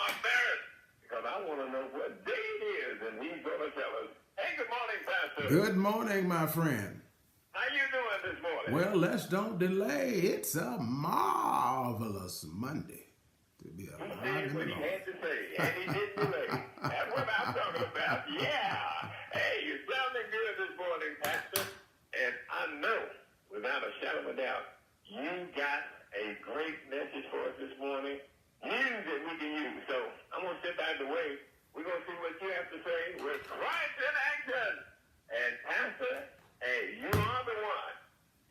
embarrassed because I want to know what day it is, and he's going to tell us. Hey, good morning, Pastor. Good morning, my friend. How you doing this morning? Well, let's don't delay. It's a marvelous Monday to be alive in the What he Lord. had to say, and he didn't delay. That's what I'm talking about. Yeah. Hey, you're sounding good this morning, Pastor. And I know, without a shadow of a doubt, you got a great message for us this morning. News that we can use. So I'm going to step out of the way. We're going to see what you have to say with Christ in action. And Pastor, hey, you are the one.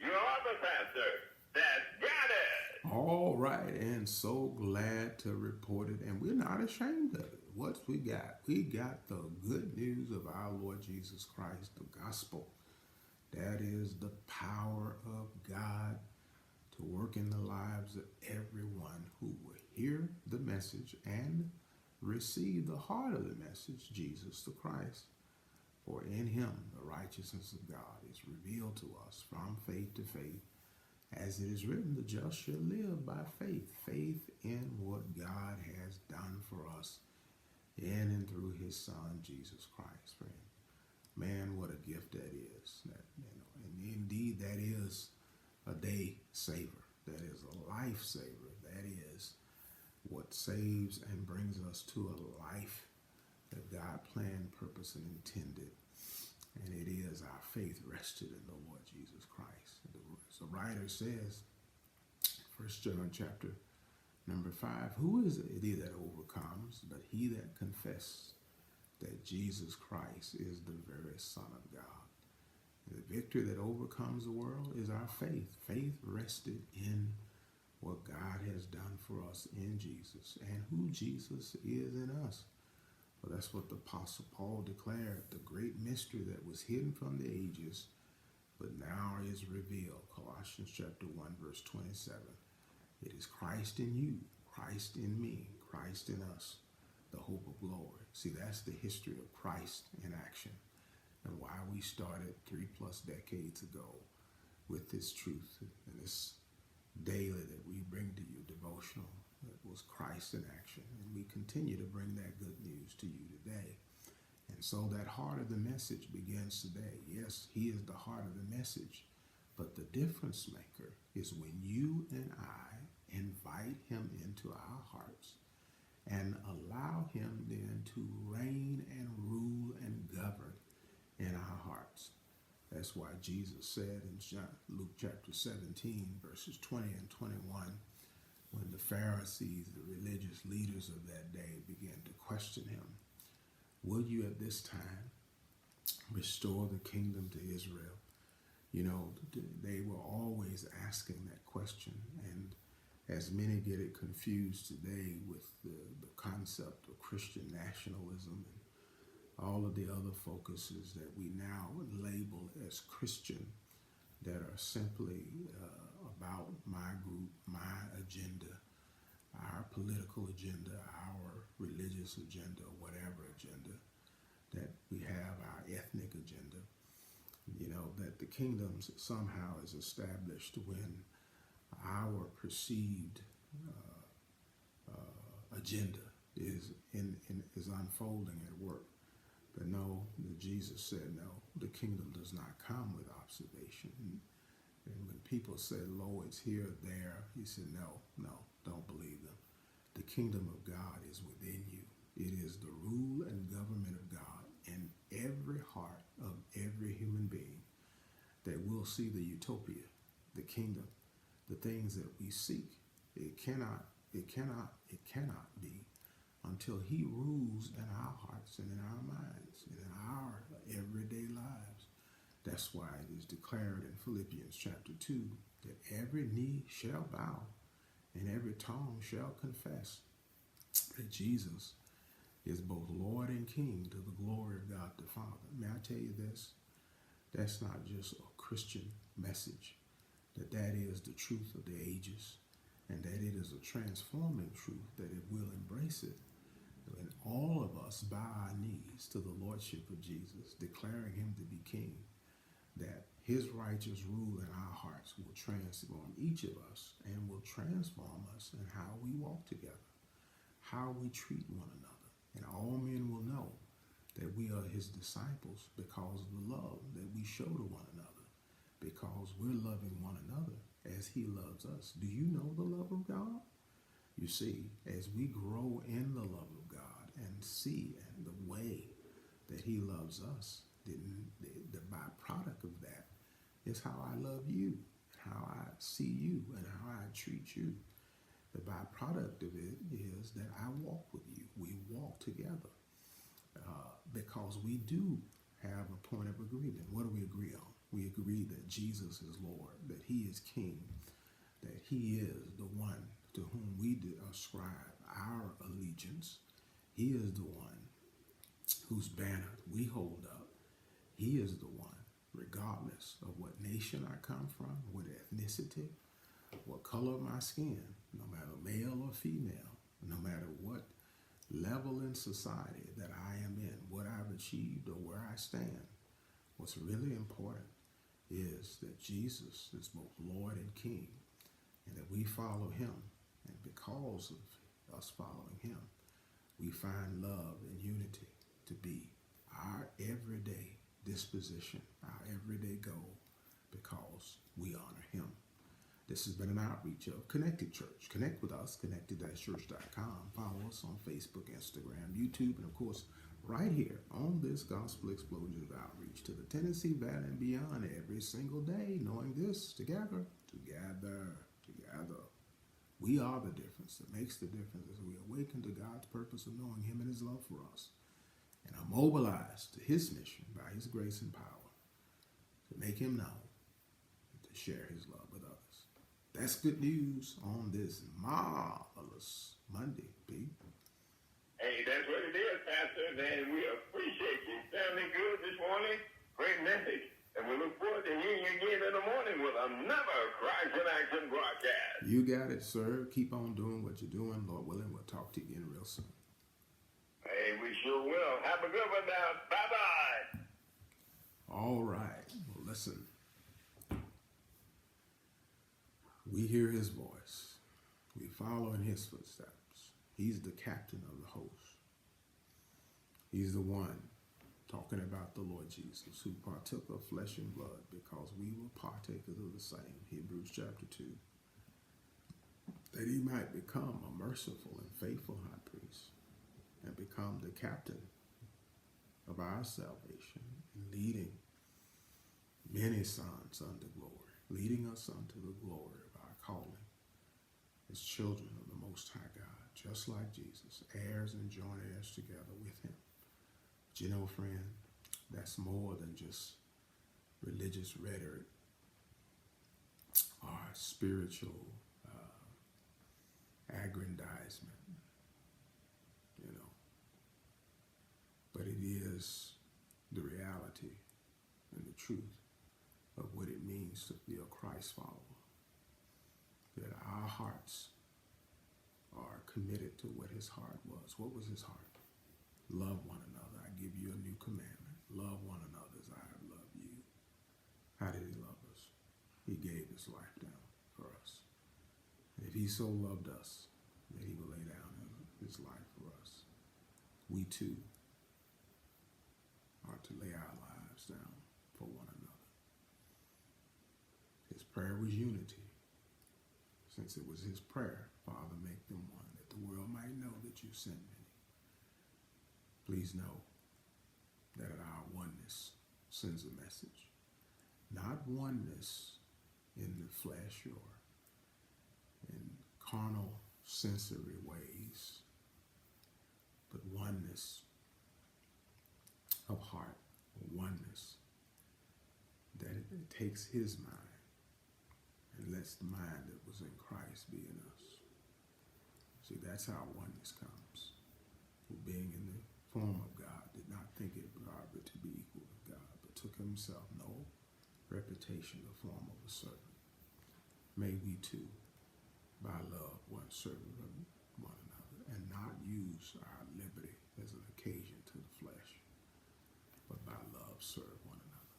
You are the pastor that's got it. All right, and so glad to report it, and we're not ashamed of it. What we got? We got the good news of our Lord Jesus Christ, the gospel. That is the power of God to work in the lives of everyone who will hear the message and receive the heart of the message, Jesus the Christ. For in him the righteousness of God is revealed to us from faith to faith. As it is written, the just shall live by faith. Faith in what God has done for us in and through his Son, Jesus Christ, friend. Man, what a gift that is. And indeed, that is a day saver. That is a life saver. That is what saves and brings us to a life that God planned, purposed, and intended. And it is our faith rested in the Lord Jesus Christ. As the writer says, 1 John chapter number 5, who is it that overcomes but he that confesses that Jesus Christ is the very Son of God? The victory that overcomes the world is our faith. Faith rested in what God has done for us in Jesus and who Jesus is in us. Well, that's what the Apostle Paul declared, the great mystery that was hidden from the ages, but now is revealed. Colossians chapter 1, verse 27. It is Christ in you, Christ in me, Christ in us, the hope of glory. See, that's the history of Christ in action and why we started 3+ decades ago with this truth and this daily that we bring to you, devotional. It was Christ in action, and we continue to bring that good news to you today. And so that heart of the message begins today. Yes, he is the heart of the message, but the difference maker is when you and I invite him into our hearts and allow him then to reign and rule and govern in our hearts. That's why Jesus said in Luke chapter 17, verses 20 and 21, when the Pharisees, the religious leaders of that day, began to question him, will you at this time restore the kingdom to Israel? You know, they were always asking that question. And as many get it confused today with the concept of Christian nationalism and all of the other focuses that we now label as Christian that are simply about my group, my agenda, our political agenda, our religious agenda, whatever agenda, that we have our ethnic agenda, you know, that the kingdom somehow is established when our perceived agenda is unfolding at work. But no, Jesus said, no, the kingdom does not come with observation. And when people said, lo, it's here, there, he said, no, don't believe them. The kingdom of God is within you. It is the rule and government of God in every heart of every human being that will see the utopia, the kingdom, the things that we seek. It cannot be until he rules in our hearts and in our minds and in our everyday lives. That's why it is declared in Philippians chapter 2 that every knee shall bow and every tongue shall confess that Jesus is both Lord and King to the glory of God the Father. May I tell you this? That's not just a Christian message, that is the truth of the ages, and that it is a transforming truth, that it will embrace it. And all of us bow our knees to the Lordship of Jesus, declaring him to be King, that his righteous rule in our hearts will transform each of us and will transform us in how we walk together, how we treat one another. And all men will know that we are his disciples because of the love that we show to one another, because we're loving one another as he loves us. Do you know the love of God? You see, as we grow in the love of God and see and the way that he loves us, the byproduct of that is how I love you, how I see you, and how I treat you. The byproduct of it is that I walk with you. We walk together because we do have a point of agreement. What do we agree on? We agree that Jesus is Lord, that he is King, that he is the one to whom we ascribe our allegiance. He is the one whose banner we hold up. He is the one, regardless of what nation I come from, what ethnicity, what color of my skin, no matter male or female, no matter what level in society that I am in, what I've achieved or where I stand. What's really important is that Jesus is both Lord and King, and that we follow him. And because of us following him, we find love and unity to be our everyday disposition, our everyday goal, because we honor him. This has been an outreach of Connected Church. Connect with us, connected-church.com. Follow us on Facebook, Instagram, YouTube, and of course, right here on this Gospel Explosion of Outreach to the Tennessee Valley and beyond every single day, knowing this together. We are the difference that makes the difference as we awaken to God's purpose of knowing him and his love for us, and are mobilized to his mission by his grace and power to make him known and to share his love with others. That's good news on this marvelous Monday, Pete. Hey, that's what it is, Pastor, and we appreciate you sounding good this morning. Great message. And we look forward to hearing you again in the morning with another Christ in Action broadcast. You got it, sir. Keep on doing what you're doing. Lord willing, we'll talk to you again real soon. Hey, we sure will. Have a good one now. Bye-bye. All right. Well, listen. We hear his voice. We follow in his footsteps. He's the captain of the host. He's the one talking about the Lord Jesus, who partook of flesh and blood because we were partakers of the same. Hebrews chapter 2. That he might become a merciful and faithful high priest and become the captain of our salvation, leading many sons unto glory, leading us unto the glory of our calling as children of the Most High God, just like Jesus, heirs and joint heirs together with him. But you know, friend, that's more than just religious rhetoric or spiritual aggrandizement, you know. But it is the reality and the truth of what it means to be a Christ follower. That our hearts are committed to what his heart was. What was his heart? Love one another. I give you a new commandment. Love one another as I have loved you. How did he love us? He gave his life down for us. And if he so loved us that he would lay down his life for us, we too are to lay our lives down for one another. His prayer was unity. Since it was his prayer, Father, make them one, that the world might know that you sent me. Please know that our oneness sends a message. Not oneness in the flesh or in carnal sensory ways, but oneness of heart, oneness that it takes his mind and lets the mind that was in Christ be in us. See, that's how oneness comes. Who being in the form of God did not think it robbery to be equal with God, but took himself no reputation, the form of a servant. May we too, by love, one servant of one another, and not use our liberty as an occasion to the flesh, but by love serve one another.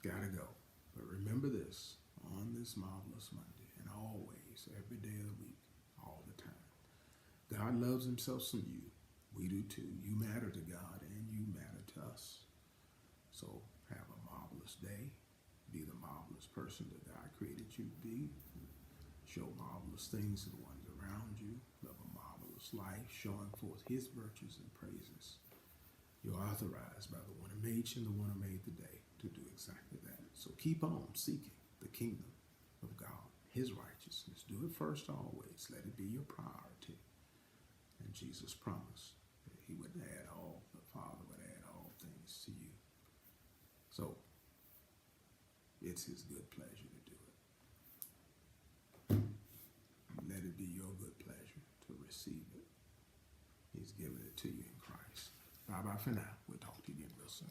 Gotta go. But remember this, on this marvelous Monday, and always, every day of the week, all the time, God loves himself some you. We do too. You matter to God and you matter to us. So have a marvelous day. Be the marvelous person that God created you to be. Show marvelous things to the ones around you. Live a marvelous life, showing forth his virtues and praises. You're authorized by the one who made you and the one who made the day to do exactly that. So keep on seeking the kingdom of God, his righteousness. Do it first always. Let it be your priority. And Jesus promised that he would add all, the Father would add all things to you. So it's his good pleasure to do it. Let it be your good pleasure to receive it. He's given it to you in Christ. Bye-bye for now. We'll talk to you again real soon.